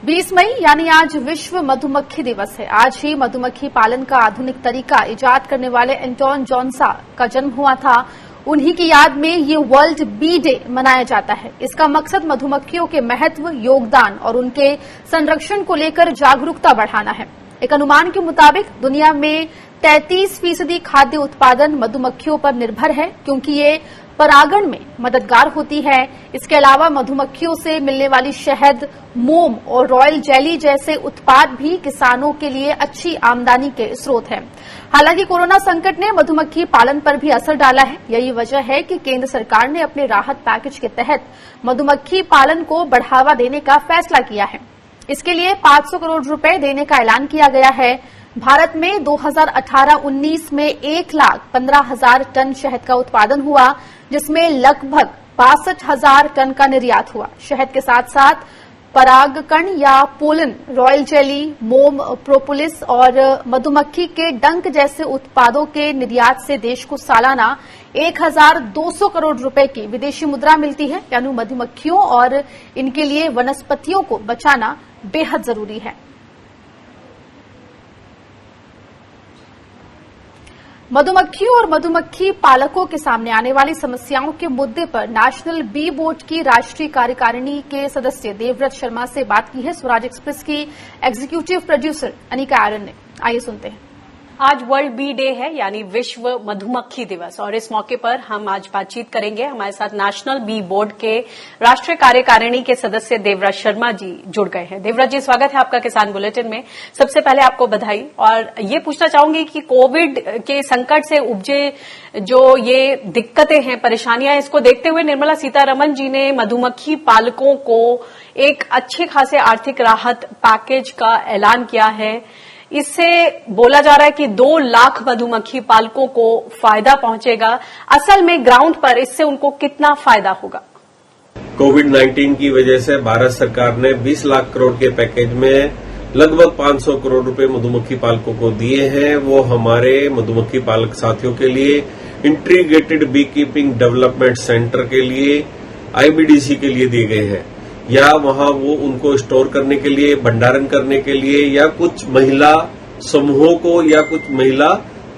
20 मई यानी आज विश्व मधुमक्खी दिवस है। आज ही मधुमक्खी पालन का आधुनिक तरीका इजाद करने वाले एंटोन जॉनसा का जन्म हुआ था। उन्हीं की याद में ये वर्ल्ड बी डे मनाया जाता है। इसका मकसद मधुमक्खियों के महत्व, योगदान और उनके संरक्षण को लेकर जागरूकता बढ़ाना है। एक अनुमान के मुताबिक दुनिया में 33% खाद्य उत्पादन मधुमक्खियों पर निर्भर है, क्योंकि ये परागण में मददगार होती है। इसके अलावा मधुमक्खियों से मिलने वाली शहद, मोम और रॉयल जेली जैसे उत्पाद भी किसानों के लिए अच्छी आमदनी के स्रोत हैं। हालांकि कोरोना संकट ने मधुमक्खी पालन पर भी असर डाला है। यही वजह है कि केंद्र सरकार ने अपने राहत पैकेज के तहत मधुमक्खी पालन को बढ़ावा देने का फैसला किया है। इसके लिए 500 करोड़ रुपए देने का ऐलान किया गया है। भारत में 2018-19 में 1,15,000 टन शहद का उत्पादन हुआ, जिसमें लगभग 62,000 टन का निर्यात हुआ। शहद के साथ साथ परागकण या पोलन, रॉयल जेली, मोम, प्रोपोलिस और मधुमक्खी के डंक जैसे उत्पादों के निर्यात से देश को सालाना 1,200 करोड़ रुपए की विदेशी मुद्रा मिलती है। यानी मधुमक्खियों और इनके लिए वनस्पतियों को बचाना बेहद जरूरी है। मधुमक्खियों और मधुमक्खी पालकों के सामने आने वाली समस्याओं के मुद्दे पर नेशनल बी बोर्ड की राष्ट्रीय कार्यकारिणी के सदस्य देवव्रत शर्मा से बात की है स्वराज एक्सप्रेस की एग्जीक्यूटिव प्रोड्यूसर अनिका आर्यन ने। आइए सुनते हैं। आज वर्ल्ड बी डे है, यानी विश्व मधुमक्खी दिवस, और इस मौके पर हम आज बातचीत करेंगे। हमारे साथ नेशनल बी बोर्ड के राष्ट्रीय कार्यकारिणी के सदस्य देवव्रत शर्मा जी जुड़ गए हैं। देवव्रत जी, स्वागत है आपका किसान बुलेटिन में। सबसे पहले आपको बधाई, और ये पूछना चाहूंगी कि कोविड के संकट से उपजे जो ये दिक्कतें हैं, परेशानियां, इसको देखते हुए निर्मला सीतारमण जी ने मधुमक्खी पालकों को एक अच्छे खासे आर्थिक राहत पैकेज का ऐलान किया है। इससे बोला जा रहा है कि 2 लाख मधुमक्खी पालकों को फायदा पहुंचेगा। असल में ग्राउंड पर इससे उनको कितना फायदा होगा? कोविड-19 की वजह से भारत सरकार ने 20 लाख करोड़ के पैकेज में लगभग 500 करोड़ रुपए मधुमक्खी पालकों को दिए हैं। वो हमारे मधुमक्खी पालक साथियों के लिए, integrated beekeeping development centre के लिए, आईबीडीसी के लिए दिए गए हैं, या वहां वो उनको स्टोर करने के लिए, भंडारण करने के लिए, या कुछ महिला समूहों को या कुछ महिला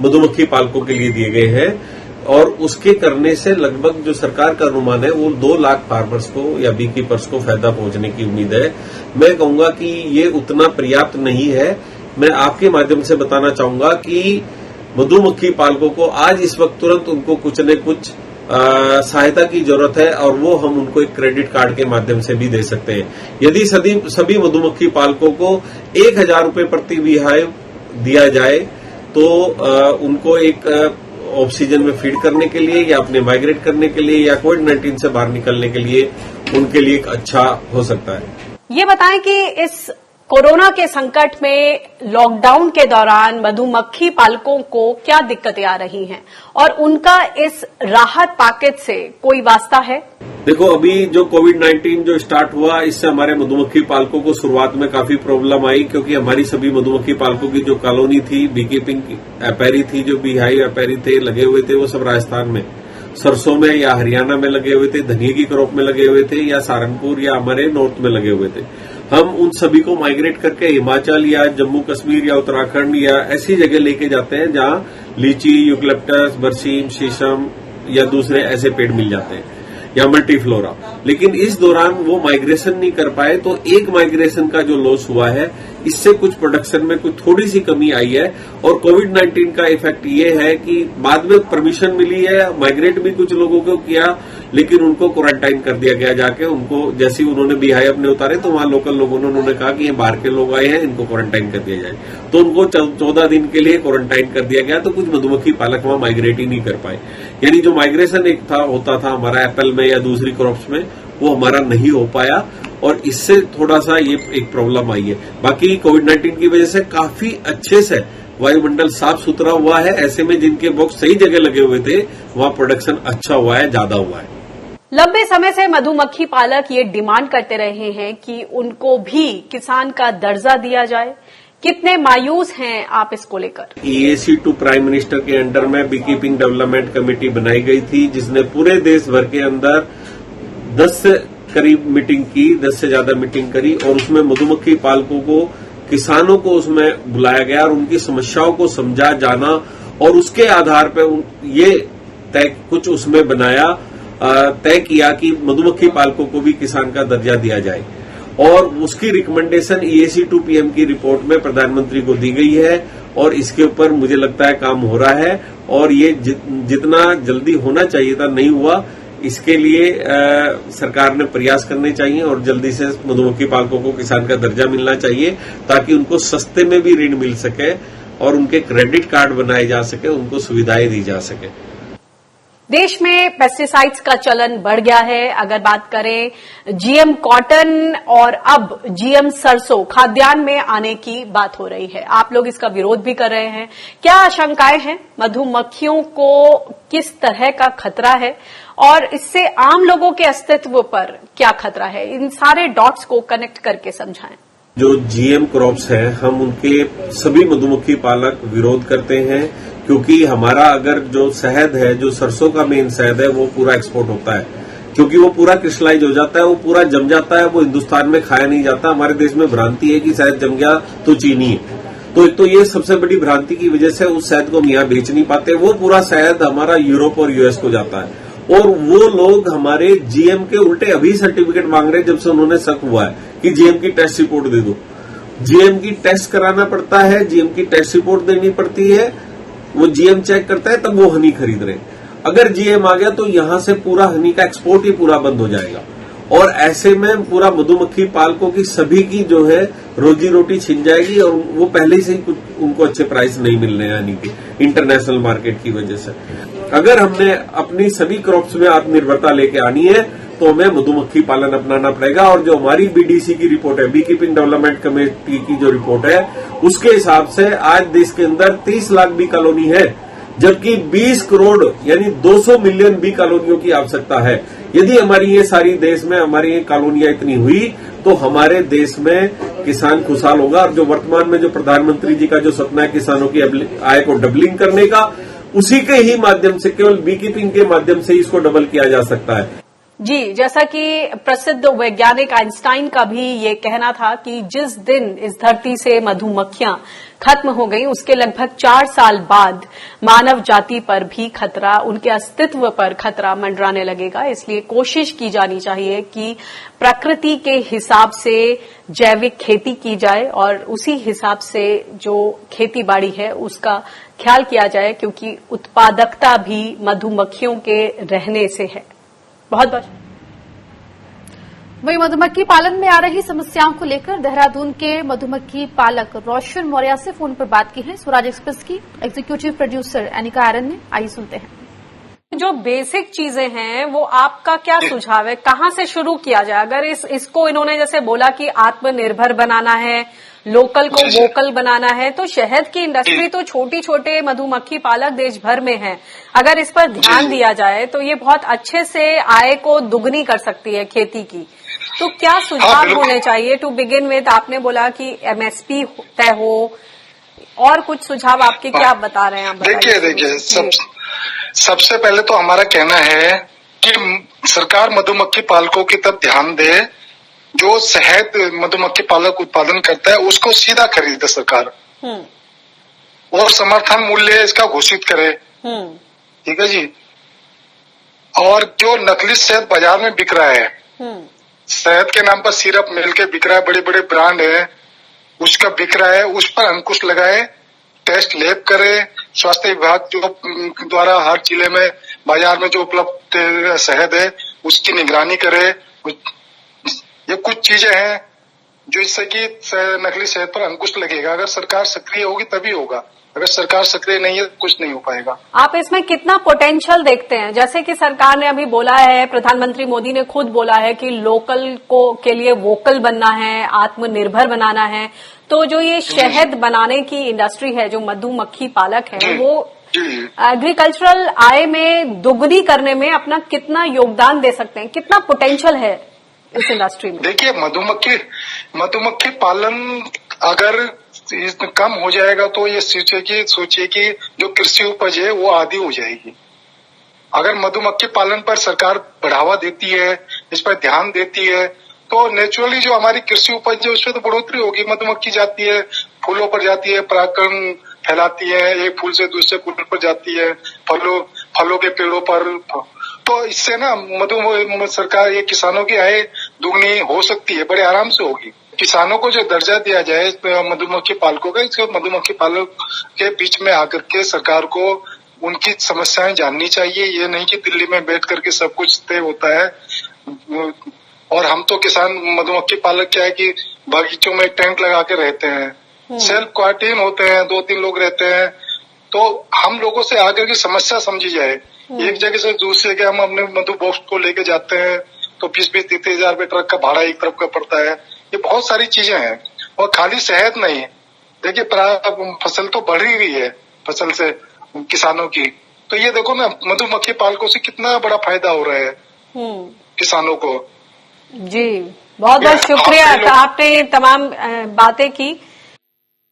मधुमक्खी पालकों के लिए दिए गए हैं। और उसके करने से लगभग जो सरकार का अनुमान है वो 2 लाख फार्मर्स को या बी कीपर्स को फायदा पहुंचने की उम्मीद है। मैं कहूंगा कि ये उतना पर्याप्त नहीं है। मैं आपके माध्यम से बताना चाहूंगा कि मधुमक्खी पालकों को आज इस वक्त तुरंत उनको कुछ न कुछ सहायता की जरूरत है, और वो हम उनको एक क्रेडिट कार्ड के माध्यम से भी दे सकते हैं। यदि सभी मधुमक्खी पालकों को 1,000 रुपए प्रति बीहाइव दिया जाए तो उनको एक ऑक्सीजन में फीड करने के लिए, या अपने माइग्रेट करने के लिए, या कोविड-19 से बाहर निकलने के लिए उनके लिए एक अच्छा हो सकता है। ये बताएं कि इस कोरोना के संकट में, लॉकडाउन के दौरान मधुमक्खी पालकों को क्या दिक्कतें आ रही हैं, और उनका इस राहत पैकेज से कोई वास्ता है? देखो, अभी जो कोविड-19 जो स्टार्ट हुआ, इससे हमारे मधुमक्खी पालकों को शुरुआत में काफी प्रॉब्लम आई, क्योंकि हमारी सभी मधुमक्खी पालकों की जो कॉलोनी थी, बी कीपिंग एपेरी थी, जो बीहाइव एपेरी थे लगे हुए थे, वो सब राजस्थान में सरसों में या हरियाणा में लगे हुए थे, धनिया की क्रॉप में लगे हुए थे, या सहारनपुर या हमारे नॉर्थ में लगे हुए थे। हम उन सभी को माइग्रेट करके हिमाचल या जम्मू कश्मीर या उत्तराखंड या ऐसी जगह लेके जाते हैं जहां लीची, यूकलिप्टस, बरसीम, शीशम या दूसरे ऐसे पेड़ मिल जाते हैं, या मल्टीफ्लोरा। लेकिन इस दौरान वो माइग्रेशन नहीं कर पाए, तो एक माइग्रेशन का जो लॉस हुआ है, इससे कुछ प्रोडक्शन में कुछ थोड़ी सी कमी आई है। और कोविड-19 का इफेक्ट ये है कि बाद में परमिशन मिली है, माइग्रेट भी कुछ लोगों को किया, लेकिन उनको क्वारंटाइन कर दिया गया जाके। उनको जैसे ही उन्होंने बीहाइव अपने उतारे, तो वहां लोकल लोगों ने उन्होंने कहा कि ये बाहर के लोग आए हैं, इनको क्वारंटाइन कर दिया जाए, तो उनको 14 दिन के लिए क्वारंटाइन कर दिया गया। तो कुछ मधुमक्खी पालक वहां माइग्रेट ही नहीं कर पाए। यानी जो माइग्रेशन एक होता था हमारा एप्पल में या दूसरी क्रॉप्स में, वो हमारा नहीं हो पाया, और इससे थोड़ा सा ये एक प्रॉब्लम आई है। बाकी कोविड-19 की वजह से काफी अच्छे से वायुमंडल साफ सुथरा हुआ है। ऐसे में जिनके बॉक्स सही जगह लगे हुए थे, वहां प्रोडक्शन अच्छा हुआ है, ज्यादा हुआ है। लंबे समय से मधुमक्खी पालक ये डिमांड करते रहे हैं कि उनको भी किसान का दर्जा दिया जाए। कितने मायूस हैं आप इसको लेकर? EAC टू प्राइम मिनिस्टर के अंडर में बी कीपिंग डेवलपमेंट कमेटी बनाई गई थी, जिसने पूरे देश भर के अंदर 10 करीब मीटिंग की, 10 से ज्यादा मीटिंग करी और उसमें मधुमक्खी पालकों को, किसानों को उसमें बुलाया गया और उनकी समस्याओं को समझा जाना और उसके आधार पर ये कुछ उसमें बनाया, तय किया कि मधुमक्खी पालकों को भी किसान का दर्जा दिया जाए और उसकी रिकमेंडेशन EAC to PM की रिपोर्ट में प्रधानमंत्री को दी गई है और इसके ऊपर मुझे लगता है काम हो रहा है और ये जितना जल्दी होना चाहिए था नहीं हुआ, इसके लिए सरकार ने प्रयास करने चाहिए और जल्दी से मधुमक्खी पालकों को किसान का दर्जा मिलना चाहिए ताकि उनको सस्ते में भी ऋण मिल सके और उनके क्रेडिट कार्ड बनाए जा सके, उनको सुविधाएं दी जा सके। देश में पेस्टिसाइड्स का चलन बढ़ गया है। अगर बात करें GM कॉटन और अब GM सरसों खाद्यान्न में आने की बात हो रही है, आप लोग इसका विरोध भी कर रहे हैं। क्या आशंकाएं हैं? मधुमक्खियों को किस तरह का खतरा है और इससे आम लोगों के अस्तित्व पर क्या खतरा है? इन सारे डॉट्स को कनेक्ट करके समझाएं। जो GM क्रॉप्स हैं, हम उनके सभी मधुमक्खी पालक विरोध करते हैं क्योंकि हमारा अगर जो शहद है, जो सरसों का मेन शहद है, वो पूरा एक्सपोर्ट होता है क्योंकि वो पूरा क्रिस्टलाइज हो जाता है, वो पूरा जम जाता है, वो हिंदुस्तान में खाया नहीं जाता। हमारे देश में भ्रांति है कि शहद जम गया तो चीनी है, तो एक तो ये सबसे बड़ी भ्रांति की वजह से उस शहद को हम यहाँ बेच नहीं पाते। वो पूरा शहद हमारा यूरोप और US को जाता है और वो लोग हमारे GM के उल्टे अभी सर्टिफिकेट मांग रहे हैं जब से उन्होंने शक हुआ है कि GM की टेस्ट रिपोर्ट दे दो। GM की टेस्ट कराना पड़ता है, GM की टेस्ट रिपोर्ट देनी पड़ती है, वो GM चेक करता है तब वो हनी खरीद रहे। अगर GM आ गया तो यहां से पूरा हनी का एक्सपोर्ट ही पूरा बंद हो जाएगा और ऐसे में पूरा मधुमक्खी पालकों की सभी की जो है रोजी रोटी छिन जाएगी और वो पहले से ही कुछ उनको अच्छे प्राइस नहीं मिल रहे हैं हनी के इंटरनेशनल मार्केट की वजह से। अगर हमने अपनी सभी क्रॉप्स में आत्मनिर्भरता लेके आनी है तो हमें मधुमक्खी पालन अपनाना पड़ेगा और जो हमारी BDC की रिपोर्ट है, बी कीपिंग डेवलपमेंट कमेटी की जो रिपोर्ट है, उसके हिसाब से आज देश के अंदर 30 लाख बी कॉलोनी है जबकि 20 करोड़ यानी 200 मिलियन बी कॉलोनियों की आवश्यकता है। यदि हमारी ये सारी देश में हमारी ये कॉलोनियां इतनी हुई तो हमारे देश में किसान खुशहाल होगा और जो वर्तमान में जो प्रधानमंत्री जी का जो सपना है किसानों की आय को डबलिंग करने का, उसी के ही माध्यम से, केवल बी कीपिंग के माध्यम से इसको डबल किया जा सकता है। जी, जैसा कि प्रसिद्ध वैज्ञानिक आइंस्टाइन का भी ये कहना था कि जिस दिन इस धरती से मधुमक्खियां खत्म हो गई उसके लगभग 4 साल बाद मानव जाति पर भी खतरा, उनके अस्तित्व पर खतरा मंडराने लगेगा। इसलिए कोशिश की जानी चाहिए कि प्रकृति के हिसाब से जैविक खेती की जाए और उसी हिसाब से जो खेती बाड़ी है उसका ख्याल किया जाए क्योंकि उत्पादकता भी मधुमक्खियों के रहने से है। बहुत बहुत वही मधुमक्खी पालन में आ रही समस्याओं को लेकर देहरादून के मधुमक्खी पालक रोशन मौर्य से फोन पर बात की है स्वराज एक्सप्रेस की एग्जीक्यूटिव प्रोड्यूसर एनिका आयरन ने। आइए सुनते हैं। जो बेसिक चीजें हैं वो आपका क्या सुझाव है, कहां से शुरू किया जाए? अगर इसको इन्होंने जैसे बोला कि आत्मनिर्भर बनाना है, लोकल को वोकल बनाना है, तो शहद की इंडस्ट्री तो छोटी छोटे मधुमक्खी पालक देश भर में है। अगर इस पर ध्यान दिया जाए तो ये बहुत अच्छे से आय को दुगनी कर सकती है खेती की। तो क्या सुझाव होने चाहिए टू बिगिन विद? आपने बोला कि MSP तय हो, और कुछ सुझाव आपके क्या बता रहे हैं आप? देखिए सबसे पहले तो हमारा कहना है कि सरकार मधुमक्खी पालकों की तरफ ध्यान दे। जो शहद मधुमक्खी पालक उत्पादन करता है उसको सीधा खरीदे सरकार और समर्थन मूल्य इसका घोषित करे। ठीक है जी। और जो नकली शहद बाजार में बिक रहा है, शहद के नाम पर सिरप मिल के बिक रहा है, बड़े बड़े ब्रांड है उसका बिक रहा है, उस पर अंकुश लगाए, टेस्ट लैब करे, स्वास्थ्य विभाग जो द्वारा हर जिले में बाजार में जो उपलब्ध शहद है उसकी निगरानी करे। ये कुछ चीजें हैं जो इससे कि नकली शहद पर अंकुश लगेगा। अगर सरकार सक्रिय होगी तभी होगा, अगर सरकार सक्रिय नहीं है कुछ नहीं हो पाएगा। आप इसमें कितना पोटेंशियल देखते हैं? जैसे कि सरकार ने अभी बोला है, प्रधानमंत्री मोदी ने खुद बोला है कि लोकल को के लिए वोकल बनना है, आत्मनिर्भर बनाना है। तो जो ये शहद बनाने की इंडस्ट्री है, जो मधुमक्खी पालक है, वो एग्रीकल्चरल आय में दोगुनी करने में अपना कितना योगदान दे सकते हैं? कितना पोटेंशियल है इस इंडस्ट्री में? देखिए मधुमक्खी पालन अगर कम हो जाएगा तो ये सोचिए कि जो कृषि उपज है वो आधी हो जाएगी। अगर मधुमक्खी पालन पर सरकार बढ़ावा देती है, इस पर ध्यान देती है, तो नेचुरली जो हमारी कृषि उपज है उसमें तो बढ़ोतरी होगी। मधुमक्खी जाती है, फूलों पर जाती है, परागकण फैलाती है, एक फूल से दूसरे फूल पर जाती है, फलों के पेड़ों पर। तो इससे ना सरकार ये किसानों की आय दुगनी हो सकती है, बड़े आराम से होगी। किसानों को जो दर्जा दिया जाए मधुमक्खी पालकों का, इसको मधुमक्खी पालक के बीच में आकर के सरकार को उनकी समस्याएं जाननी चाहिए। ये नहीं कि दिल्ली में बैठ करके सब कुछ तय होता है। और हम तो किसान मधुमक्खी पालक क्या है कि बागीचों में टेंट लगा के रहते हैं, सेल्फ क्वारंटीन होते हैं, 2-3 लोग रहते हैं। तो हम लोगों से आकर की समस्या समझी जाए। एक जगह से दूसरी जगह हम अपने मधु बॉक्स को लेके जाते हैं तो 20-30 हजार रुपये ट्रक का भाड़ा एक तरफ का पड़ता है। ये बहुत सारी चीजें हैं। और खाली शहद नहीं, देखिए फसल तो बढ़ ही रही है फसल से किसानों की। तो ये देखो ना, मधुमक्खी पालकों से कितना बड़ा फायदा हो रहा है किसानों को। जी, बहुत बहुत शुक्रिया, आपने तमाम बातें की।